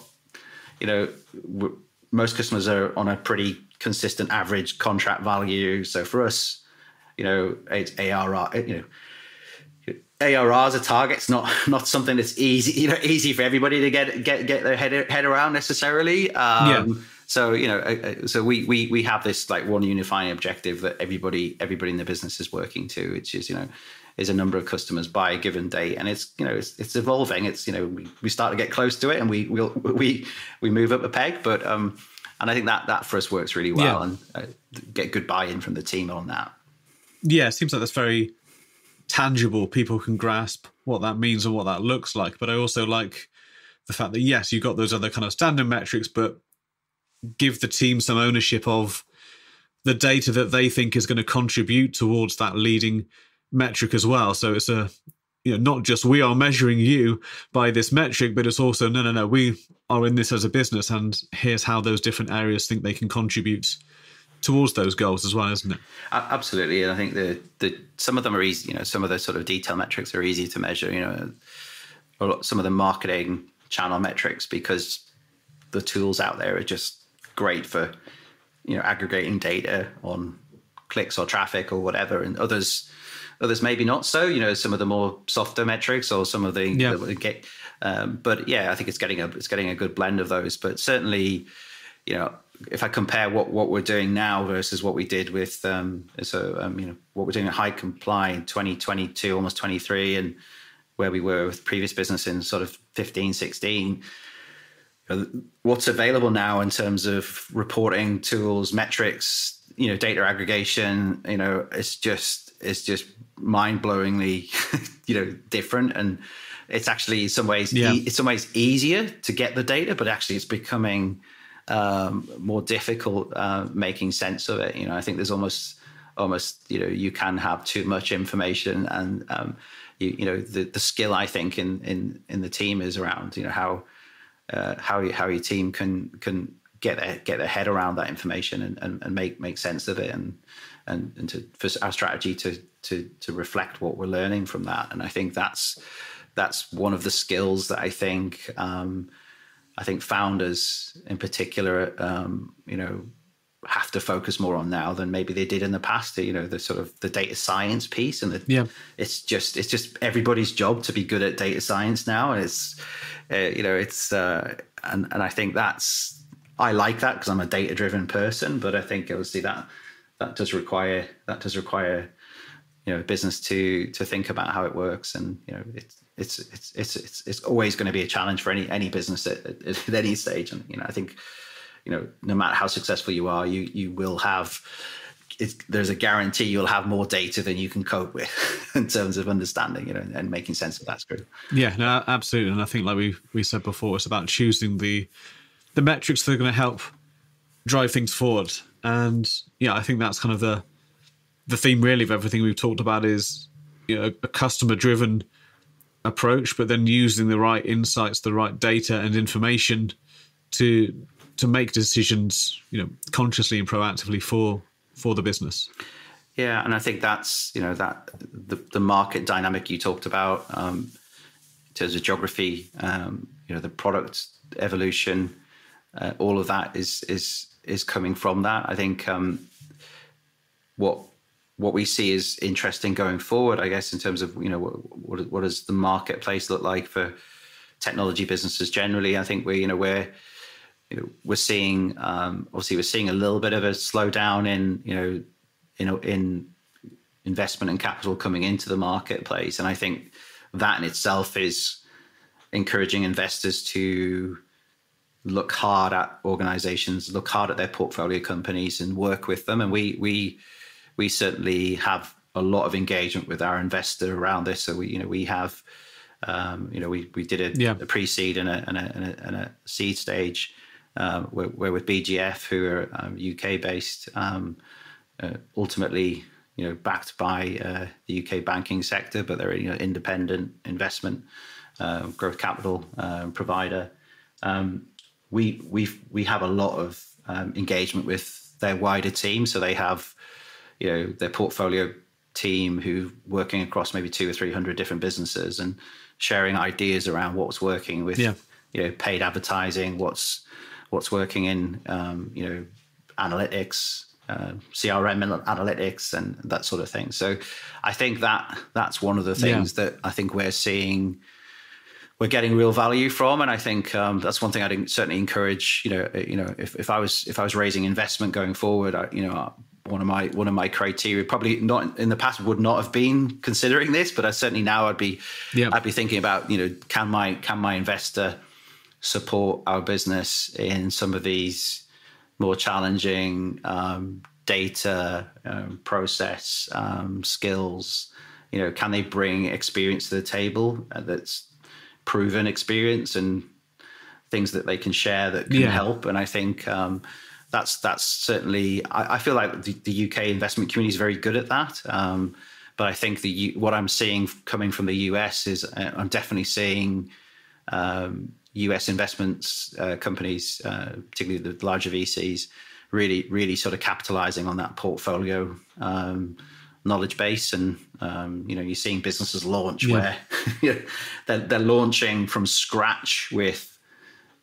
Speaker 2: most customers are on a pretty consistent average contract value. So for us, it's ARR. ARR as a target's not something that's easy for everybody to get their head around necessarily. So we have this like one unifying objective that everybody in the business is working to, which is is a number of customers by a given date, and it's evolving. It's we start to get close to it, and we move up a peg, but and I think that for us works really well, and get good buy-in from the team on that.
Speaker 3: Yeah, it seems like that's very tangible. People can grasp what that means and what that looks like. But I also like the fact that yes, you've got those other kind of standard metrics, but give the team some ownership of the data that they think is going to contribute towards that leading metric as well. So it's not just we are measuring you by this metric, but it's also no, we are in this as a business, and here's how those different areas think they can contribute towards those goals as well, isn't it?
Speaker 2: Absolutely. And I think the some of them are easy. Some of the sort of detail metrics are easy to measure. Some of the marketing channel metrics, because the tools out there are just great for aggregating data on clicks or traffic or whatever, and others maybe not so. Some of the more softer metrics, or some of the but yeah, I think it's getting a good blend of those. But certainly, if I compare what we're doing now versus what we did with what we're doing at Hicomply in 2022, almost 23, and where we were with previous business in sort of 15, 16. What's available now in terms of reporting tools, metrics, data aggregation, it's just mind-blowingly, different. And it's actually in some ways easier to get the data, but actually it's becoming more difficult making sense of it. I think there's almost you can have too much information, and the skill I think in the team is around how your team can get their head around that information and make sense of it, and for our strategy to reflect what we're learning from that. And I think that's one of the skills that I think founders in particular have to focus more on now than maybe they did in the past. The sort of the data science piece, and it's just everybody's job to be good at data science now, and and I think I like that because I'm a data driven person, but I think obviously that does require business to think about how it works, and it's always going to be a challenge for any business at any stage. And I think no matter how successful you are, you will have. There's a guarantee you'll have more data than you can cope with in terms of understanding, and making sense of that. True.
Speaker 3: Yeah, no, absolutely. And I think, like we said before, it's about choosing the metrics that are going to help drive things forward. And I think that's kind of the theme really of everything we've talked about is a customer driven approach, but then using the right insights, the right data and information to make decisions, consciously and proactively for the business.
Speaker 2: Yeah, and I think that's that the market dynamic you talked about in terms of geography, the product evolution, all of that is is coming from that. I think what we see is interesting going forward, I guess, in terms of, what does the marketplace look like for technology businesses generally. I think we're seeing, obviously we're seeing a little bit of a slowdown in investment and capital coming into the marketplace. And I think that in itself is encouraging investors to look hard at organizations, look hard at their portfolio companies and work with them. And we certainly have a lot of engagement with our investor around this. So we have, we did a pre-seed and a seed stage. We're with BGF, who are UK based, ultimately, backed by the UK banking sector, but they're independent investment growth capital provider. We have a lot of engagement with their wider team. So they have, their portfolio team who working across maybe 200 or 300 different businesses and sharing ideas around what's working with, paid advertising, what's working in, analytics, CRM analytics and that sort of thing. So I think that's one of the things that I think we're getting real value from. And I think that's one thing I'd certainly encourage, if I was raising investment going forward, one of my criteria, probably not in the past, would not have been considering this, but certainly now I'd be thinking about, can my investor support our business in some of these more challenging data process skills? Can they bring experience to the table that's proven experience and things that they can share that can help? And I think that's certainly, I feel like the UK investment community is very good at that. But I think what I'm seeing coming from the US is I'm definitely seeing US investments companies, particularly the larger VCs, really sort of capitalizing on that portfolio knowledge base. And you're seeing businesses launch where they're launching from scratch with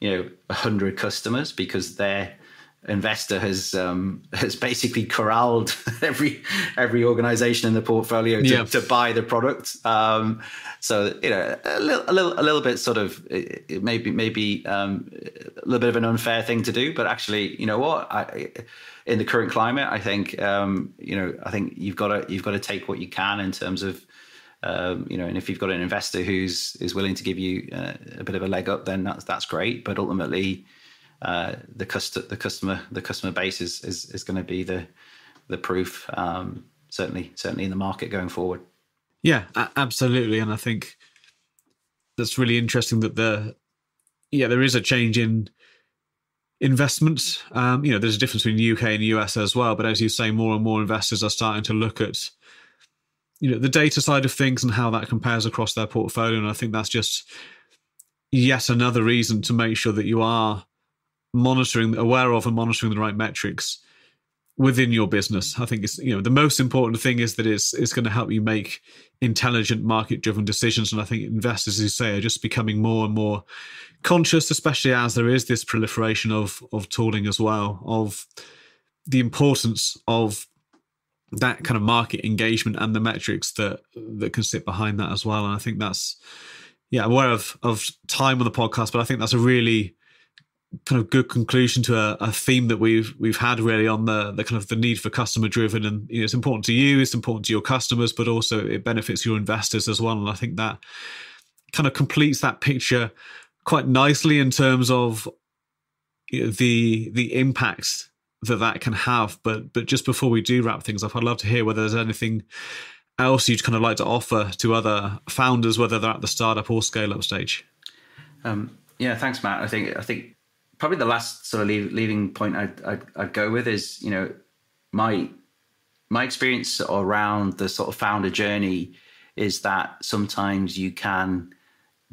Speaker 2: 100 customers because their investor has basically corralled every organization in the portfolio to buy the product. So a little bit sort of maybe a little bit of an unfair thing to do, but actually, in the current climate, I think I think you've got to take what you can in terms of and if you've got an investor who's willing to give you a bit of a leg up, then that's great. But ultimately, the customer base is going to be the proof, certainly in the market going forward.
Speaker 3: Yeah, absolutely. And I think that's really interesting that there is a change in investments. There's a difference between the UK and the US as well. But as you say, more and more investors are starting to look at the data side of things and how that compares across their portfolio. And I think that's just yet another reason to make sure that you are aware of and monitoring the right metrics within your business. I think it's, the most important thing is that it's going to help you make intelligent market-driven decisions. And I think investors, as you say, are just becoming more and more conscious, especially as there is this proliferation of tooling as well, of the importance of that kind of market engagement and the metrics that can sit behind that as well. And I think that's, I'm aware of time on the podcast, but I think that's a really kind of good conclusion to a theme that we've had really on the kind of the need for customer driven. And it's important to you, it's important to your customers, but also it benefits your investors as well. And I think that kind of completes that picture quite nicely in terms of the impact that can have. But just before we do wrap things up, I'd love to hear whether there's anything else you'd kind of like to offer to other founders, whether they're at the startup or scale up stage.
Speaker 2: Thanks, Matt. I think probably the last sort of leading point I'd go with is, my experience around the sort of founder journey is that sometimes you can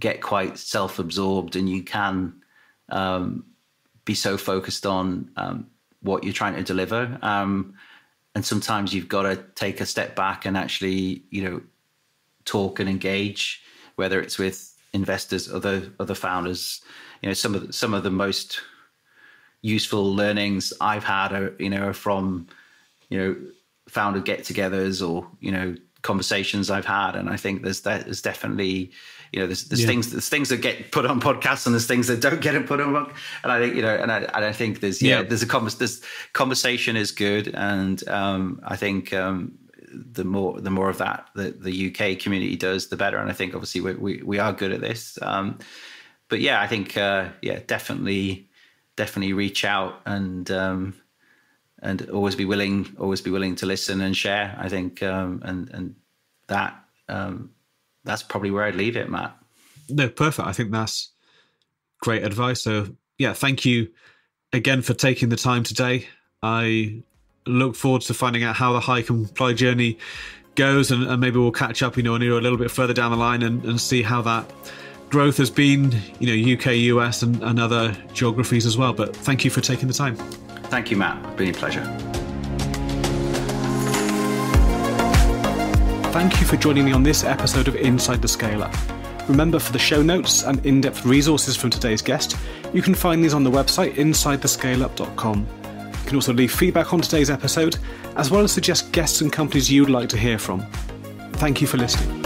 Speaker 2: get quite self-absorbed and you can be so focused on what you're trying to deliver. And sometimes you've got to take a step back and actually, talk and engage, whether it's with investors, other founders. Some of the most useful learnings I've had are from, founder get-togethers or, conversations I've had. And I think there's definitely, there's things that get put on podcasts and there's things that don't get put on. And I think, I think there's conversation is good. And I think the more of that the UK community does, the better. And I think obviously we are good at this. But yeah, I think, definitely reach out and always be willing to listen and share. I think, and that's probably where I'd leave it, Matt.
Speaker 3: No, perfect. I think that's great advice. So yeah, thank you again for taking the time today. I look forward to finding out how the Hicomply journey goes, and maybe we'll catch up, a little bit further down the line and see how that growth has been, UK, US, and other geographies as well. But thank you for taking the time.
Speaker 2: Thank you, Matt. It's been a pleasure.
Speaker 1: Thank you for joining me on this episode of Inside the Scale Up. Remember, for the show notes and in-depth resources from today's guest, you can find these on the website insidethescaleup.com. You can also leave feedback on today's episode, as well as suggest guests and companies you'd like to hear from. Thank you for listening.